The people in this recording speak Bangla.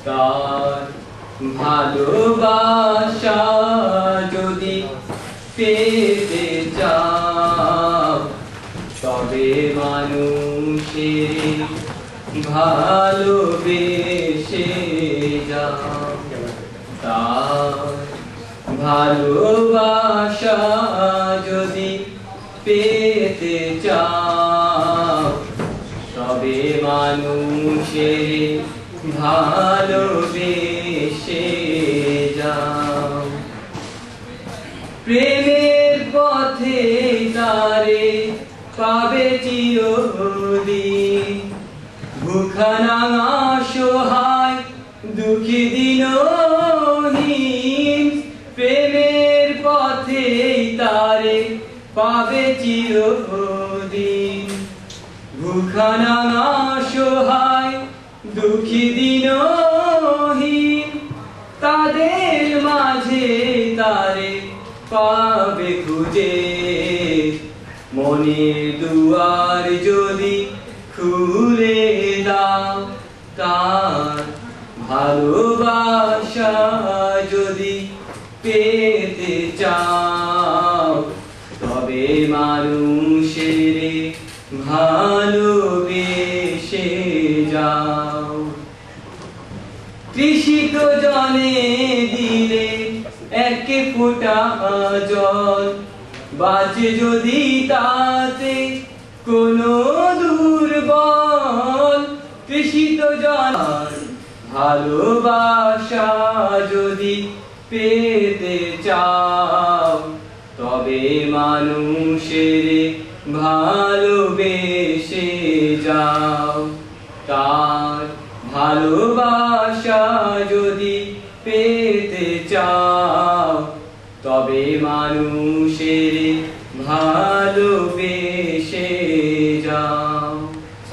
তার ভালোবাসা যদি পেতে চাও তবে মানুষের ভালোবেসে যাও। তার ভালোবাসা যদি পেতে চাও তবে মানুষের ভালোবেসে যাও। প্রেমের পথে তারে পাবে চিরদিন, ভুখা নাঙা সহায় দুঃখী দিনহীন। প্রেমের পথে তারে পাবে চিরদিন, ভুখা নাঙা সহায় দুঃখী দিনহীন। তাদের মাঝে তারে পাবে খুঁজে, মনের দুয়ার যদি খুলে দাও। তার ভালোবাসা যদি পেতে চাও তবে মানুষের ভালোবেসে যাও। তৃষিত জলে দিলে এক ফোঁটা জল, বাঁচে যদি তাতে কোনো দুর্বল। তৃষিত জল ভালোবাসা যদি পেতে চাও তবে মানুষের ভালোবেসে যাও। তার ভালোবাসা যদি পেতে চাও তবে মানুষের ভালোবেসে